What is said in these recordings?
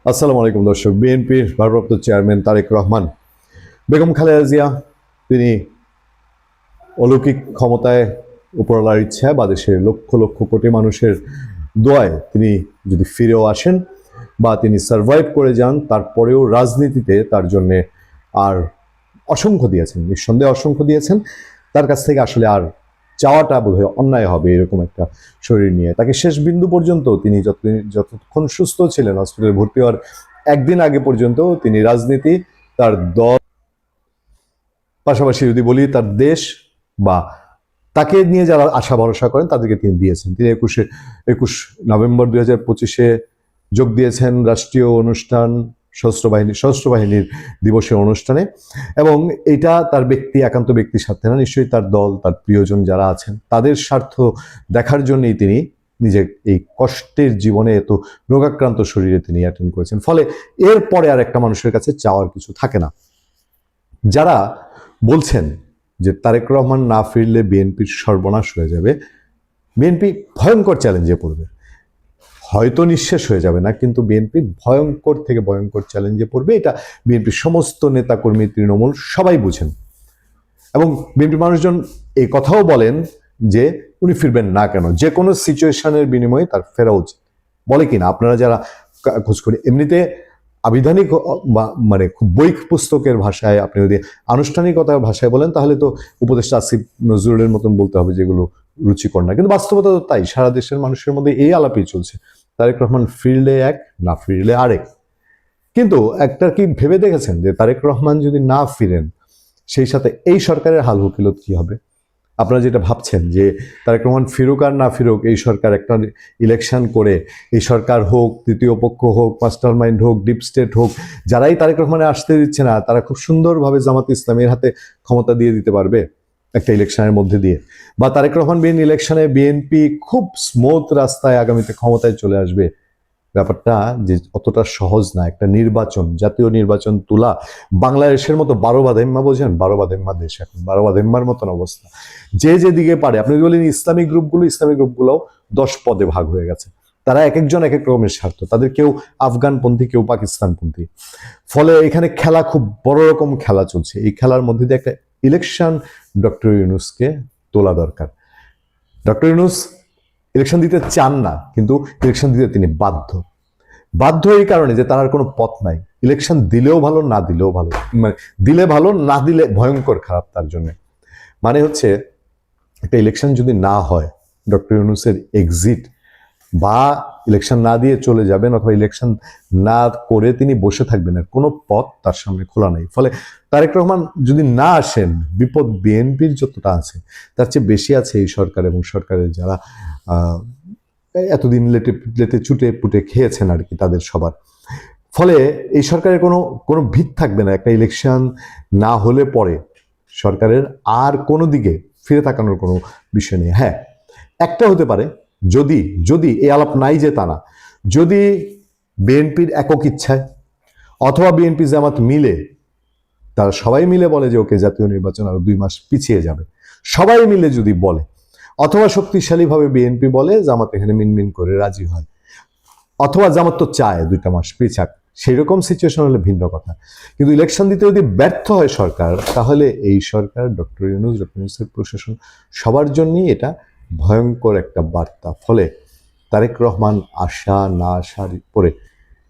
আসসালামু আলাইকুম দর্শক। বিএনপির ভারপ্রাপ্ত চেয়ারম্যান তারেক রহমান, বেগম খালেদা জিয়া, তিনি অলৌকিক ক্ষমতায় উপরওয়ালার ইচ্ছায় বা দেশের লক্ষ লক্ষ কোটি মানুষের দোয়ায় তিনি যদি ফিরেও আসেন বা তিনি সার্ভাইভ করে যান, তারপরেও রাজনীতিতে তার জন্যে আর অসংখ্য দিয়েছেন, নিঃসন্দেহে অসংখ্য দিয়েছেন। তার কাছ থেকে আসলে আর চাওয়াটা বোধহয় অন্যায় হবে এরকম একটা শরীর নিয়ে। তাকে শেষ বিন্দু পর্যন্ত তিনি যতক্ষণ সুস্থ ছিলেন, হসপিটালে ভর্তি হওয়ার একদিন আগে পর্যন্ত তিনি রাজনীতি, তার দল, পাশাপাশি যদি বলি তার দেশ বা তাকে নিয়ে যারা আশা ভরসা করেন তাদেরকে তিনি দিয়েছেন। তিনি 21 নভেম্বর 2025 যোগ দিয়েছেন রাষ্ট্রীয় অনুষ্ঠান সশস্ত্র বাহিনীর দিবসের অনুষ্ঠানে, এবং এটা তার একান্ত ব্যক্তির স্বার্থে না, নিশ্চয়ই তার দল, তার প্রিয়জন যারা আছেন তাদের স্বার্থ দেখার জন্যই তিনি নিজের এই কষ্টের জীবনে এত রোগাক্রান্ত শরীরে তিনি অ্যাটেন্ড করেছেন। ফলে এরপরে আর একটা মানুষের কাছে চাওয়ার কিছু থাকে না। যারা বলছেন যে তারেক রহমান না ফিরলে বিএনপির সর্বনাশ হয়ে যাবে, বিএনপি ভয়ঙ্কর চ্যালেঞ্জে পড়বে, হয়তো নিঃশেষ হয়ে যাবে না, কিন্তু বিএনপি ভয়ঙ্কর থেকে ভয়ঙ্কর চ্যালেঞ্জে পড়বে। এটা বিএনপির সমস্ত নেতাকর্মী, তৃণমূল সবাই বুঝেন, এবং বিএনপি মানুষজন এই কথাও বলেন যে উনি ফিরবেন না কেন, যে কোনো সিচুয়েশনের বিনিময়ে তার ফেরা উচিত। বলে কিনা আপনারা যারা খোঁজ করি, এমনিতে আবিধানিক মানে খুব বই পুস্তকের ভাষায় আপনি যদি আনুষ্ঠানিকতার ভাষায় বলেন তাহলে তো উপদেষ্টা আসিফ নজরুলের মতন বলতে হবে, যেগুলো রুচিকর না, কিন্তু বাস্তবতা তো তাই। সারা দেশের মানুষের মধ্যে এই আলাপই চলছে, তারেক রহমান ফিরলে এক, না ফিরলে আরেক। কিন্তু একটা কি ভেবে দেখেছেন যে তারেক রহমান যদি না ফিরেন, সেই সাথে এই সরকারের হাল হকিলত কি হবে? আপনারা যেটা ভাবছেন যে তারেক রহমান ফিরুক আর না ফিরুক, এই সরকার একটা ইলেকশন করে, এই সরকার হোক, তৃতীয় পক্ষ হোক, মাস্টার মাইন্ড হোক, ডিপ স্টেট হোক, যারাই তারেক রহমানের আসতে দিচ্ছে না, তারা খুব সুন্দরভাবে জামাত ইসলামের হাতে ক্ষমতা দিয়ে দিতে পারবে একটা ইলেকশনের মধ্যে দিয়ে, বা তারেক রহমান ইলেকশনে বিএনপি খুব স্মুথ রাস্তায় আগামীতে ক্ষমতায় চলে আসবে। ব্যাপারটা যে অতটা সহজ না। একটা নির্বাচন, জাতীয় নির্বাচন তোলা, বাংলাদেশের মতো 12 বাদেম্মা, বোঝেন 12 বাদেম্মা দেশ, এখন 12 বাদেম্মার মতন অবস্থা। যে যেদিকে পারে, আপনি বলেন ইসলামিক গ্রুপগুলোও 10 পদে ভাগ হয়ে গেছে। তারা এক একজন এক এক রকমের স্বার্থ, তাদের কেউ আফগানপন্থী, কেউ পাকিস্তানপন্থী। ফলে এখানে খেলা, খুব বড় রকম খেলা চলছে। এই খেলার মধ্যে দিয়ে একটা ইলেকশন ডক্টর ইউনূসকে তোলা দরকার। ডক্টর ইউনূস ইলেকশন দিতে চান না, কিন্তু ইলেকশন দিতে তিনি বাধ্য এই কারণে যে তার আর কোনো পথ নাই। ইলেকশন দিলেও ভালো, না দিলেও ভালো, মানে দিলে ভালো, না দিলে ভয়ঙ্কর খারাপ তার জন্য। মানে হচ্ছে একটা ইলেকশন যদি না হয়, ডক্টর ইউনূসের এক্সিট, বা ইলেকশন না দিয়ে চলে যাবেন, অথবা ইলেকশন না করে তিনি বসে থাকবেন, আর কোনো পথ তার সামনে খোলা নেই। ফলে তারেক রহমান যদি না আসেন, বিপদ বিএনপির যতটা আছে তার চেয়ে বেশি আছে এই সরকার এবং সরকারের যারা এতদিন লেটে চুটে পুটে খেয়েছেন আর কি, তাদের সবার। ফলে এই সরকারের কোনো ভিত থাকবে না একটা ইলেকশন না হলে পরে সরকারের আর কোনো দিকে ফিরে তাকানোর কোনো বিষয় নেই। হ্যাঁ, একটা হতে পারে, যদি যদি এই আলাপ নাই যে তা না, যদি বিএনপির একক ইচ্ছায় অথবা বিএনপি জামাত মিলে, তারা সবাই মিলে বলে যে ওকে জাতীয় নির্বাচন আরো 2 মাস পিছিয়ে যাবে, সবাই মিলে যদি বলে, অথবা শক্তিশালীভাবে বিএনপি বলে, জামাত এখানে মিনমিন করে রাজি হয়, অথবা জামাত তো চায় 2টা মাস পিছাক, সেই রকম সিচুয়েশন হলে ভিন্ন কথা। কিন্তু ইলেকশন দিতে যদি ব্যর্থ হয় সরকার, তাহলে এই সরকার, ডক্টর ইউনূসের প্রশাসন, সবার জন্যই এটা ভয়ঙ্কর একটা বার্তা। ফলে তারেক রহমান আসা না আসার পরে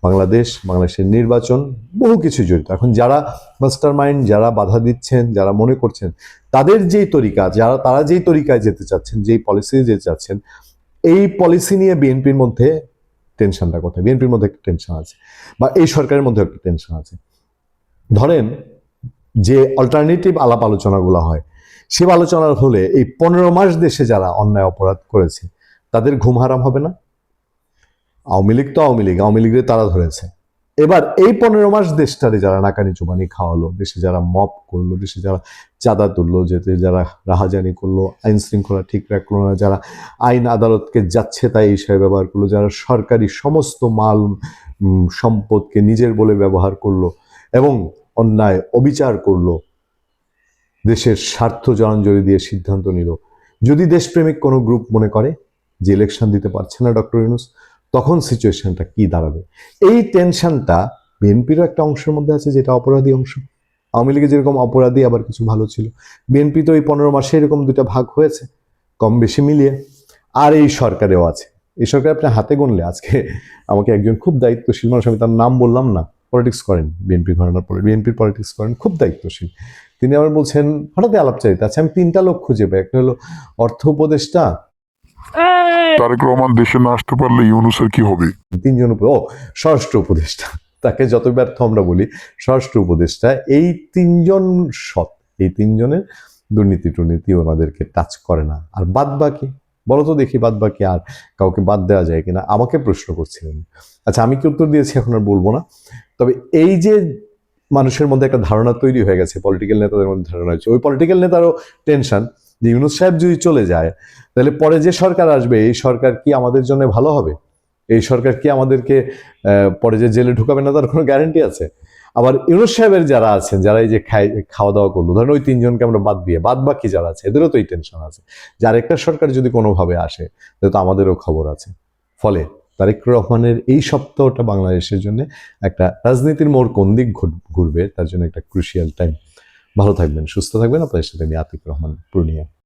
বাংলাদেশের নির্বাচন, বহু কিছু জড়িত। এখন যারা মাস্টার মাইন্ড, যারা বাধা দিচ্ছেন, যারা মনে করছেন তাদের যেই তরিকা, তারা যেই তরিকায় যেতে চাচ্ছেন, যেই পলিসি যেতে চাচ্ছেন, এই পলিসি নিয়ে বিএনপির মধ্যে টেনশনটা কোথায়? বিএনপির মধ্যে একটা টেনশন আছে, বা এই সরকারের মধ্যে একটা টেনশন আছে। ধরেন যে অল্টারনেটিভ আলাপ আলোচনাগুলো হয়, সে আলোচনার হলে এই 15 মাস দেশে যারা অন্যায় অপরাধ করেছে তাদের ঘুম হারাম হবে না? আওয়ামী লীগের তারা ধরেছে। এবার এই 15 মাস দেশটারে যারা নাকানি চুবানি খাওয়ালো, দেশে যারা মব করলো, দেশে যারা চাঁদা তুললো, যেতে যারা রাহাজানি করলো, আইন শৃঙ্খলা ঠিক রাখলো না, যারা আইন আদালতকে যাচ্ছে তাই হিসেবে ব্যবহার করলো, যারা সরকারি সমস্ত মাল সম্পদকে নিজের বলে ব্যবহার করলো এবং অন্যায় অবিচার করলো, দেশের স্বার্থ জড়াঞ্জলি দিয়ে সিদ্ধান্ত নিল, যদি দেশপ্রেমিক কোনো গ্রুপ মনে করে যে ইলেকশন দিতে পারছে না ডক্টর ইউনূস, তখন সিচুয়েশনটা কি দাঁড়াবে। এই টেনশনটা বিএনপিরও একটা অংশের মধ্যে আছে, যেটা অপরাধী অংশ। আওয়ামী লীগে যেরকম অপরাধী আবার কিছু ভালো ছিল, বিএনপি তো এই 15 মাসে এরকম দুটা ভাগ হয়েছে কম বেশি মিলিয়ে। আর এই সরকারেও আছে। এই সরকার আপনি হাতে গুনলে, আজকে আমাকে একজন খুব দায়িত্বশীল মানুষ, আমি তার নাম বললাম না, পলিটিক্স করেন, বিএনপি ঘটনার পরে বিএনপির পলিটিক্স করেন, খুব দায়িত্বশীল। তিনি আবার বলছেন, হঠাৎ আলাপচারিতা আছে, আমি 3টা লোক খুঁজে পাই। একটা হলো অর্থ উপদেষ্টা, তারেক রহমান দেশে না আসতে পারলে ইউনূসের কি হবে? 3জন স্বরাষ্ট্র উপদেষ্টা, তাকে যত ব্যর্থ আমরা বলি, স্বরাষ্ট্র উপদেষ্টা। এই 3জন সৎ, এই 3জনের দুর্নীতি টুর্নীতি ওনাদেরকে টাচ করে না। আর বাদ বাকি বলো তো দেখি, বাদ বাকি আর কাউকে বাদ দেওয়া যায় কিনা, আমাকে প্রশ্ন করছিলেন। আচ্ছা, আমি কি উত্তর দিয়েছি এখন আর বলবো না। তবে এই যে মানুষের মধ্যে একটা ধারণা তৈরি হয়ে গেছে, পলিটিক্যাল নেতাদের মধ্যে ধারণা হয়েছে, ওই পলিটিক্যাল নেতারও টেনশন যে ইউনূস সাহেব যদি চলে যায়, তাহলে পরে যে সরকার আসবে, এই সরকার কি আমাদের জন্য ভালো হবে? এই সরকার কি আমাদেরকে পরে যে জেলে ঢুকাবে না, তার কোনো গ্যারান্টি আছে? আবার ইউনূস সাহেবের যারা আছেন, যারা এই যে খাওয়া দাওয়া করলো, ধরেন ওই 3জনকে আমরা বাদ দিয়ে বাদ বাকি যারা আছে, এদেরও তো এই টেনশন আছে যে আরেকটা সরকার যদি কোনোভাবে আসে, তাহলে তো আমাদেরও খবর আছে। ফলে তারেক রহমানের এই সপ্তাহটা বাংলাদেশের জন্য একটা রাজনীতির মোড় কোন দিক ঘুরবে, তার জন্য একটা ক্রুশিয়াল টাইম। ভালো থাকবেন, সুস্থ থাকবেন। আপনাদের সাথে আমি আতিক রহমান, পূর্ণিয়া।